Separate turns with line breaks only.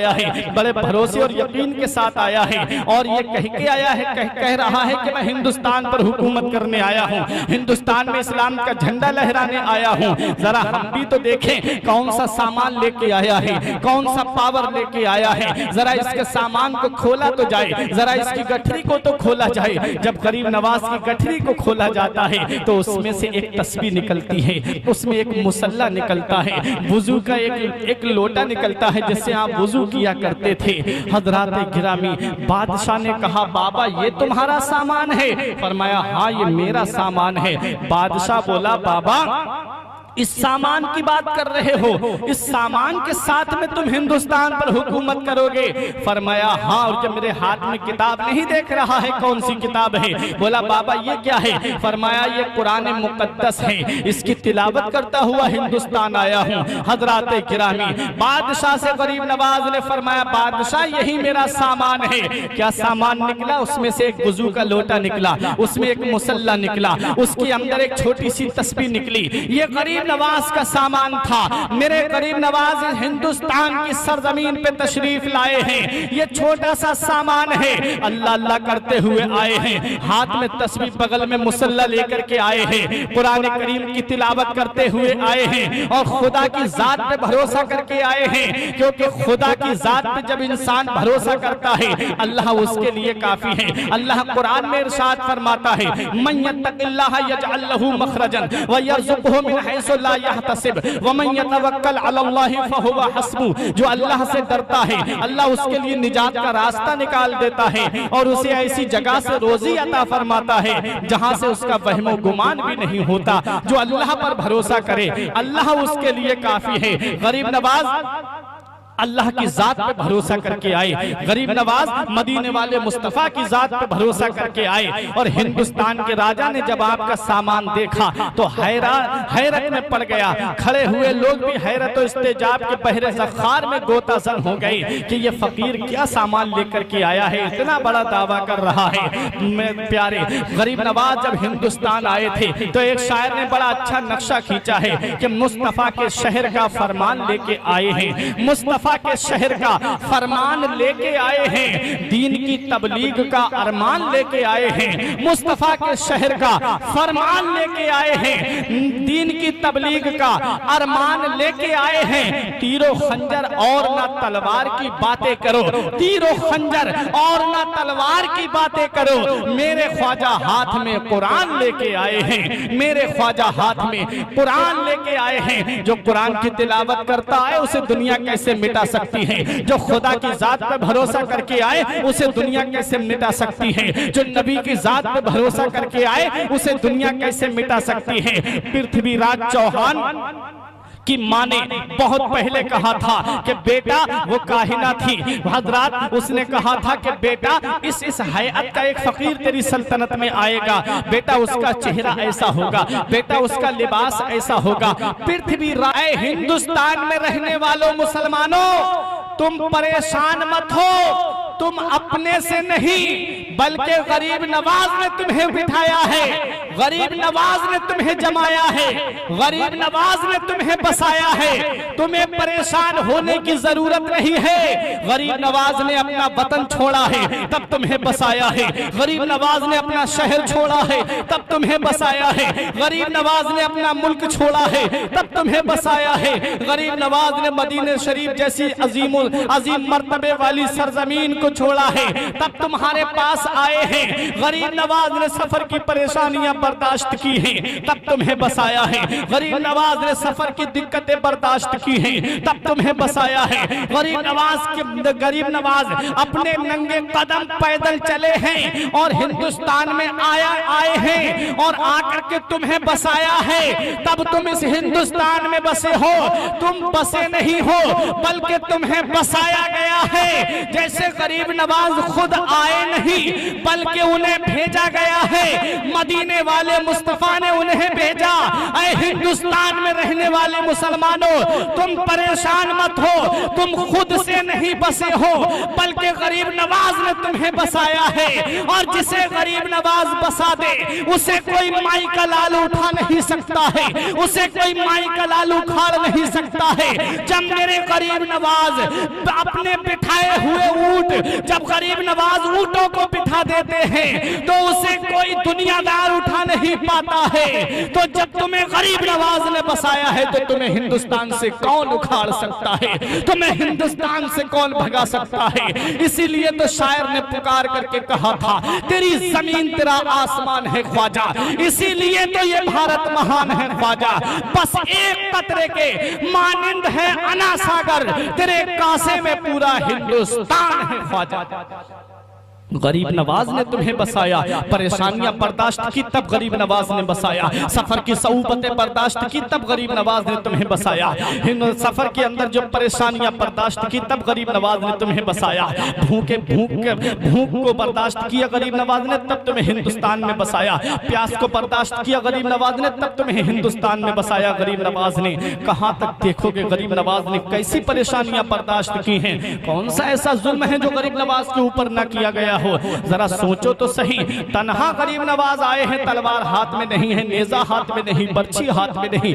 है, बड़े भरोसे और यकीन के साथ आया है और ये कह के आया है, कह रहा है कि मैं हिंदुस्तान पर हुकूमत करने आया हूँ, हिंदुस्तान में इस्लाम का झंडा लहराने आया हूँ। जरा हम भी तो देखें कौन सा सामान लेके आया है, कौन सा पावर लेके आया है। जरा इसके सामान को खोला तो जाए, जरा इसकी गठरी को तो खोला जाए। जब गरीब नवाज की गठरी को खोला जाता है तो उसमें से एक तस्बीह निकलती है, उसमें एक मुसल्ला निकलता है, वुजू का एक लोटा निकलता है जिससे आप वुजू किया करते थे। हजरात गिरामी, बादशाह ने कहा बाबा ये तुम्हारा सामान है? फरमाया हाँ ये मेरा सामान है। बादशाह बोला बाबा इस सामान की बात कर रहे हो, इस सामान के साथ में तुम हिंदुस्तान पर हुकूमत करोगे? फरमाया हाँ। और जब मेरे हाथ में किताब नहीं देख रहा है कौन सी किताब है? बोला बाबा ये क्या है? फरमाया ये कुरान मुकद्दस है, इसकी तिलावत करता हुआ हिंदुस्तान आया हूँ। हजरात गिरामी, बादशाह से गरीब नवाज ने फरमाया बादशाह यही मेरा सामान है। क्या सामान निकला? उसमें से एक वुजू का लोटा निकला, उसमें एक मुसल्ला निकला, उसके अंदर एक छोटी सी तस्बीह निकली। ये गरीब नवाज का सामान था। मेरे गरीब नवाज हिंदुस्तान की सरजमीन पे तशरीफ लाए हैं, ये छोटा सा सामान है। अल्लाह अल्लाह करते हुए आए हैं, हाथ में तस्बीह, बगल में मुसल्ला लेकर के आए हैं, कुरान करीम की तिलावत करते हुए आए हैं और खुदा की जात पे भरोसा करके आए हैं। क्योंकि खुदा की जात पे जब इंसान भरोसा करता है अल्लाह उसके लिए काफी है। अल्लाह कुरान में इरशाद फरमाता है मन यत्तक़िल्लाह यजअल लहू मखरजन व यरज़ुक़हु मिन हैसु ला यहतसिब व मन यतवक्कल अलल्लाहि फहुवा हस्बुह। जो अल्लाह से डरता है अल्लाह उसके लिए निजात का रास्ता निकाल देता है और उसे ऐसी जगह से रोजी अता फरमाता है जहां से उसका वहमो गुमान भी नहीं होता। जो अल्लाह पर भरोसा करे अल्लाह उसके लिए काफी है। गरीब नवाज अल्लाह की जात पे भरोसा करके आए, गरीब नवाज मदीने वाले मुस्तफा की जात पे भरोसा करके आए। और हिंदुस्तान के राजा ने जब आपका सामान देखा तो हैरत में पड़ गया। खड़े हुए लोग भी हैरत और इस्तेजाब के बहरे ज़ख़ार में गोताज़न हो गए कि ये फकीर क्या सामान लेकर के आया है, इतना बड़ा दावा कर रहा है। मेरे प्यारे गरीब नवाज जब हिंदुस्तान आए थे तो एक शायर ने बड़ा अच्छा नक्शा खींचा है कि मुस्तफा के शहर का फरमान लेके आए हैं, मुस्तफा के शहर का फरमान लेके आए हैं, दीन की तबलीग का अरमान लेके आए हैं। मुस्तफा के शहर का फरमान लेके आए हैं, दीन की तबलीग का अरमान लेके आए हैं। तीरों खंजर और ना तलवार की बातें करो, तीरों खंजर और ना तलवार की बातें करो। मेरे ख्वाजा हाथ में कुरान लेके आए हैं, मेरे ख्वाजा हाथ में कुरान लेके आए हैं। जो कुरान की तिलावत करता है उसे दुनिया कैसे मिटा सकती है? जो खुदा की जात पे भरोसा करके आए उसे दुनिया कैसे मिटा सकती है? जो नबी की जात पे भरोसा करके आए उसे दुनिया कैसे मिटा सकती है? पृथ्वीराज चौहान की माँ ने बहुत पहले कहा था कि बेटा वो काहिना थी हजरात, उसने कहा था कि बेटा इस हैयत का एक फकीर तेरी सल्तनत में आएगा, बेटा उसका चेहरा ऐसा होगा, बेटा उसका लिबास ऐसा होगा। पृथ्वी राय हिंदुस्तान में रहने वालों मुसलमानों तुम परेशान मत हो, तुम अपने से नहीं बल्कि गरीब नवाज ने तुम्हें बिठाया है, गरीब नवाज ने तुम्हें जमाया है, गरीब नवाज ने तुम्हें बसाया है। तुम्हें परेशान होने की जरूरत नहीं है। गरीब नवाज ने अपना वतन छोड़ा है तब तुम्हें बसाया है, गरीब नवाज ने अपना शहर छोड़ा है तब तुम्हें बसाया है, गरीब नवाज ने अपना मुल्क छोड़ा है तब तुम्हें बसाया है, गरीब नवाज ने मदीने शरीफ जैसी अजीम मर्तबे वाली सरजमीन को छोड़ा है तब तुम्हारे पास आए हैं। गरीब नवाज ने सफर की परेशानियां बर्दाश्त की हैं तब तुम्हें बसाया है, गरीब नवाज ने सफर की दिक्कतें बर्दाश्त की हैं तब तुम्हें बसाया है। गरीब नवाज अपने नंगे कदम पैदल चले हैं और हिंदुस्तान में आए हैं और आकर के तुम्हें बसाया है, तब तुम इस हिंदुस्तान में बसे हो। तुम बसे नहीं हो बल्कि तुम्हें बसाया गया है। जैसे गरीब गरीब नवाज खुद आए नहीं बल्कि उन्हें भेजा गया है। मदीने वाले मुस्तफा ने उन्हें भेजा। ऐ हिंदुस्तान में रहने वाले मुसलमानों, तुम परेशान मत हो, तुम खुद से नहीं बसे हो बल्कि गरीब नवाज ने तुम्हें बसाया है। और जिसे गरीब नवाज बसा दे उसे कोई माई का लाल उठा नहीं सकता है, उसे कोई माई का लाल उखाड़ नहीं सकता है। जब मेरे गरीब नवाज अपने बिठाए हुए ऊंट, जब गरीब नवाज ऊंटों को बिठा देते हैं तो उसे कोई दुनियादार उठा नहीं पाता है। तो जब तुम्हें गरीब नवाज ने बसाया है तो तुम्हें हिंदुस्तान से कौन उखाड़ सकता है, तुम्हें हिंदुस्तान से कौन भगा सकता है। इसीलिए तो शायर ने पुकार करके कहा था, तेरी जमीन तेरा आसमान है ख्वाजा, इसीलिए तो ये भारत महान है ख्वाजा। बस एक कतरे के मानिंद है अना सागर, तेरे कासे में पूरा हिंदुस्तान है ख्वाजा। गरीब नवाज ने तुम्हें बसाया, परेशानियां बर्दाश्त की तब गरीब नवाज ने बसाया, सफर की सऊबतें बर्दाश्त की तब गरीब नवाज ने तुम्हें बसाया, सफर के अंदर जो परेशानियां बर्दाश्त की तब गरीब नवाज ने तुम्हें बसाया, भूख को बर्दाश्त किया गरीब नवाज ने तब तुम्हें हिंदुस्तान में बसाया, प्यास को बर्दाश्त किया गरीब नवाज ने तब तुम्हें हिंदुस्तान में बसाया। गरीब नवाज ने कहां तक देखोगे, गरीब नवाज ने कैसी परेशानियां बर्दाश्त की हैं, कौन सा ऐसा जुल्म है जो गरीब नवाज के ऊपर न किया गया हो। जरा सोचो तो सही, तन्हा गरीब नवाज आए हैं, तलवार हाथ में नहीं है, नेजा हाथ में नहीं, बर्छी हाथ में नहीं।